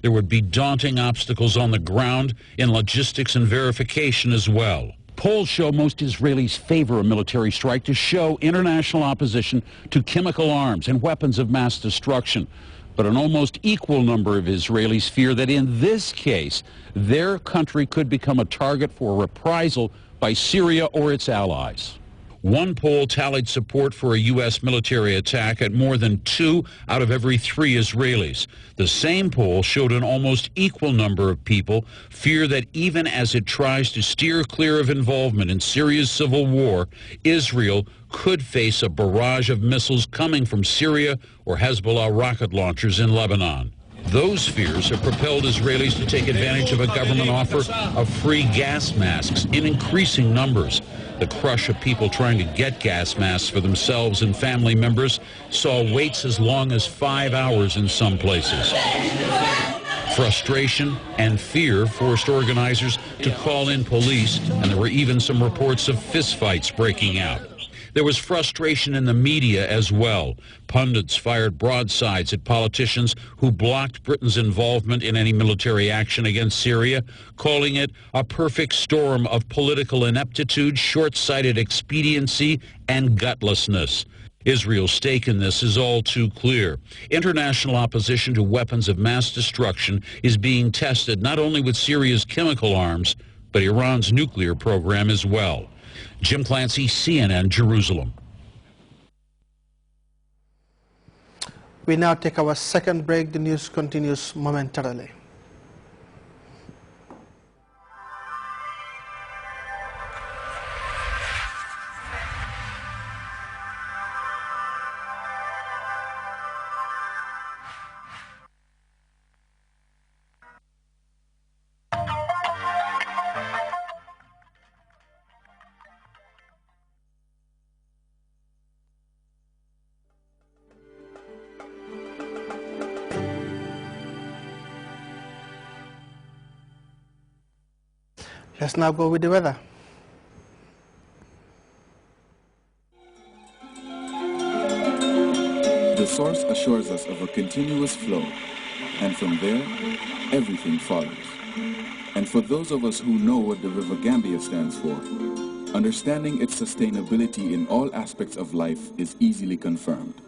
There would be daunting obstacles on the ground in logistics and verification as well. Polls show most Israelis favor a military strike to show international opposition to chemical arms and weapons of mass destruction. But an almost equal number of Israelis fear that in this case, their country could become a target for reprisal by Syria or its allies. One poll tallied support for a U.S. military attack at more than 2 out of every 3 Israelis. The same poll showed an almost equal number of people fear that even as it tries to steer clear of involvement in Syria's civil war, Israel could face a barrage of missiles coming from Syria or Hezbollah rocket launchers in Lebanon. Those fears have propelled Israelis to take advantage of a government offer of free gas masks in increasing numbers. The crush of people trying to get gas masks for themselves and family members saw waits as long as 5 hours in some places. Frustration and fear forced organizers to call in police, and there were even some reports of fistfights breaking out. There was frustration in the media as well. Pundits fired broadsides at politicians who blocked Britain's involvement in any military action against Syria, calling it a perfect storm of political ineptitude, short-sighted expediency, and gutlessness. Israel's stake in this is all too clear. International opposition to weapons of mass destruction is being tested not only with Syria's chemical arms, but Iran's nuclear program as well. Jim Clancy, CNN, Jerusalem. We now take our second break. The news continues momentarily. Let's now go with the weather. The source assures us of a continuous flow, and from there, everything follows. And for those of us who know what the River Gambia stands for, understanding its sustainability in all aspects of life is easily confirmed.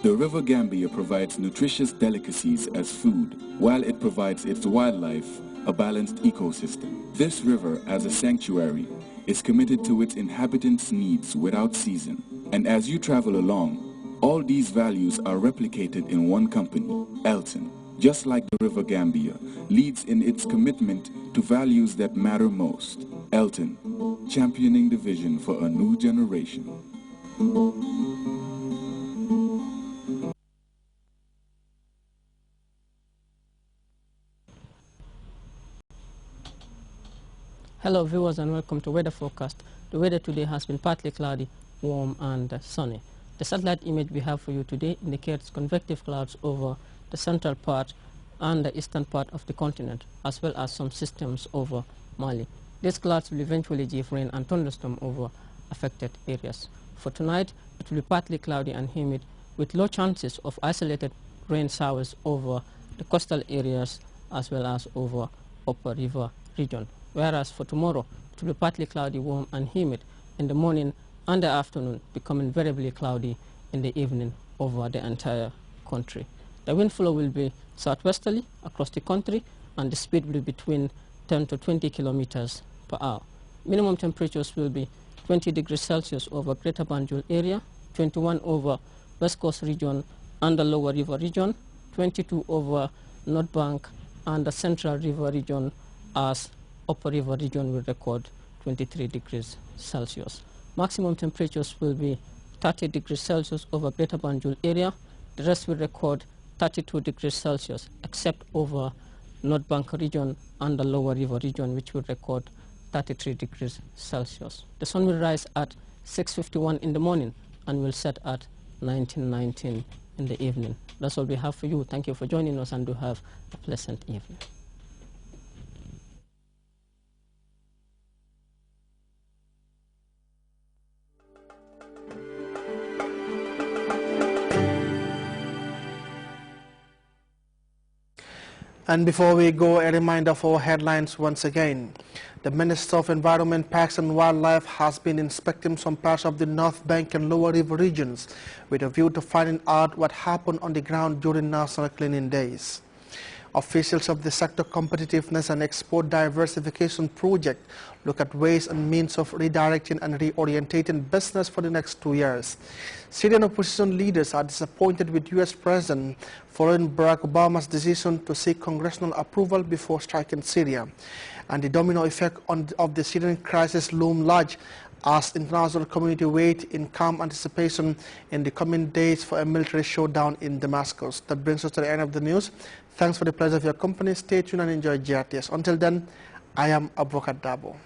The River Gambia provides nutritious delicacies as food, while it provides its wildlife a balanced ecosystem. This river, as a sanctuary, is committed to its inhabitants' needs without season. And as you travel along, all these values are replicated in one company, Elton. Just like the River Gambia, leads in its commitment to values that matter most. Elton, championing the vision for a new generation. Hello viewers and welcome to Weather Forecast. The weather today has been partly cloudy, warm and sunny. The satellite image we have for you today indicates convective clouds over the central part and the eastern part of the continent, as well as some systems over Mali. These clouds will eventually give rain and thunderstorm over affected areas. For tonight, it will be partly cloudy and humid with low chances of isolated rain showers over the coastal areas as well as over upper river region. Whereas for tomorrow, it will be partly cloudy, warm and humid in the morning and the afternoon, becoming variably cloudy in the evening over the entire country. The wind flow will be southwesterly across the country, and the speed will be between 10 to 20 kilometers per hour. Minimum temperatures will be 20 degrees Celsius over Greater Banjul area, 21 over West Coast region and the Lower River region, 22 over North Bank and the Central River region, as Upper River region will record 23 degrees Celsius. Maximum temperatures will be 30 degrees Celsius over Greater Banjul area. The rest will record 32 degrees Celsius, except over North Bank region and the Lower River region, which will record 33 degrees Celsius. The sun will rise at 6:51 in the morning and will set at 19:19 in the evening. That's all we have for you. Thank you for joining us and do have a pleasant evening. And before we go, a reminder for headlines once again. The Minister of Environment, Parks and Wildlife has been inspecting some parts of the North Bank and Lower River regions with a view to finding out what happened on the ground during National Cleaning Days. Officials of the Sector Competitiveness and Export Diversification Project look at ways and means of redirecting and reorientating business for the next 2 years. Syrian opposition leaders are disappointed with U.S. President following Barack Obama's decision to seek congressional approval before striking Syria. And the domino effect of the Syrian crisis loom large as international community wait in calm anticipation in the coming days for a military showdown in Damascus. That brings us to the end of the news. Thanks for the pleasure of your company. Stay tuned and enjoy Grts. Until then, I am Advocate Dabo.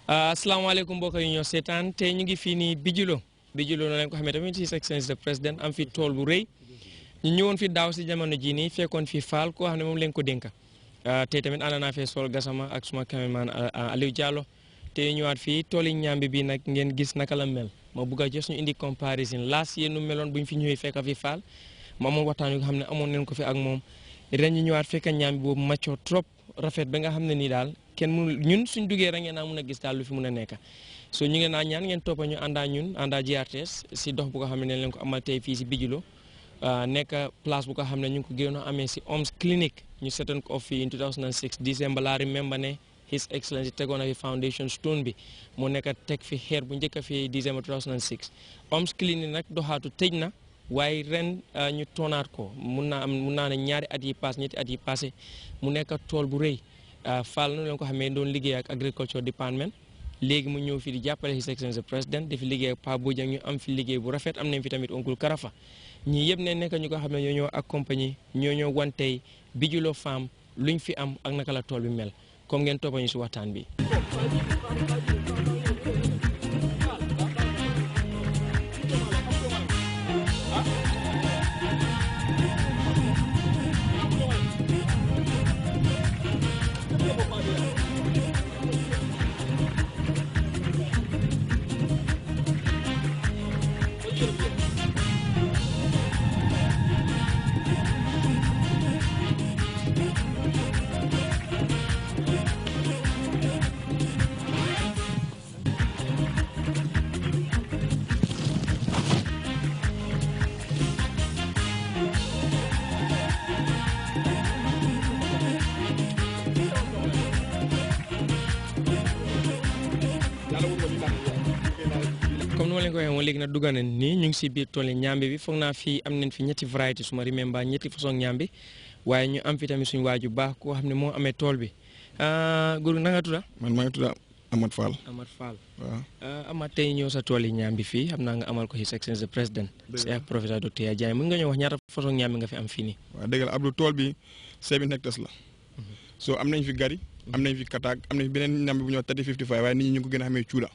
Asalaamaaleykum mbokk yi ñoo seetaan tey ñu ngi fii nii Bijulo na leen ko xamee tamit His Excellency the President am fi tool bu rëy ñu ñëwoon fi daaw si jamono jii nii fekkoon fi faal koo xam ne moom leen ko dénka tey tamit ànd naa fee Sol Gassama ak suma cameraman Aliou Diallo tey ñëwaat fii tooli ñaambi bi nag ngeen gis naka la mel ma bugg a jos ñu indi comparison laas yéen nu meloon buñ fi ñëwee fekk fi faal ma amoon waxtaan yu nga xam ne amoon nañ ko fi ak moom ren ñu ñëwaat fekk ñaambi boobu macho trop rafet ba nga xam ne nii daal kenn mënul ñun suñ duggee rek ngeen naa mën a gis daal lu fi mën a nekk so ñu ngeen naa ñaan ngeen toppa ñu àndaa GRTS si dox bu ko xam ne leen ko amal tey fii si Bijulo nekk place bu ko xam ne ñu ngi ko gënoon a amee si OMS clinique ñu seetoon ko off fii in 2006 December laa remember ne His Excellency tegoon na fi foundation stone bi mu nekk teg fi xeer bu njëkk fi December 2006 OMS clinique nag doxaatu tëj na waaye ren ñu toonaat ko mun naa ne ñaari at yi passé ñetti at yi passé mu nekk tool bu rëy Fall na leen ko xamee doon liggéey ak agriculture department léegi mu ñëw fi di jàppale His Excellency président di fi liggéey ak Pa Bojang ñu am fi liggéey bu rafet am nañ fi tamit oncle Karafa ñii yëpp ne nekk ñu ko xam ne ñoo ñoo accompagner ñoo ñoo wantey Bijulo Farm luñ fi am ak naka la tool bi mel comme ngeen toppañu si waxtaan bi. comme ni ma leen ko waxee woon léegi nag dugg nañ nii ñu ngi si biir tool yi ñaambi bi foog naa fii am nañ fi ñetti variété suma remember ñetti façon ñaambi waaye ñu am fi tamit suñu waaju baax koo xam ne moo amee tool bi góor na nga tudda man maa ngi tudda Amat Fall. Amat Fall waaw Amat tey ñëw sa tool yi ñaambi fii xam naa nga amal ko His Excellency président si ak professeur docteur Yaya Jammeh mën nga ñëw wax ñaata façon ñaambi nga fi am fii nii. waaw dëgg la Abdou tool bi 7 hectares la so am nañ fi gari am nañ fi kataak am nañ fi beneen ñaambi bu ñëw 3055 waaye nit ñi ñu ko gën a xamee cuula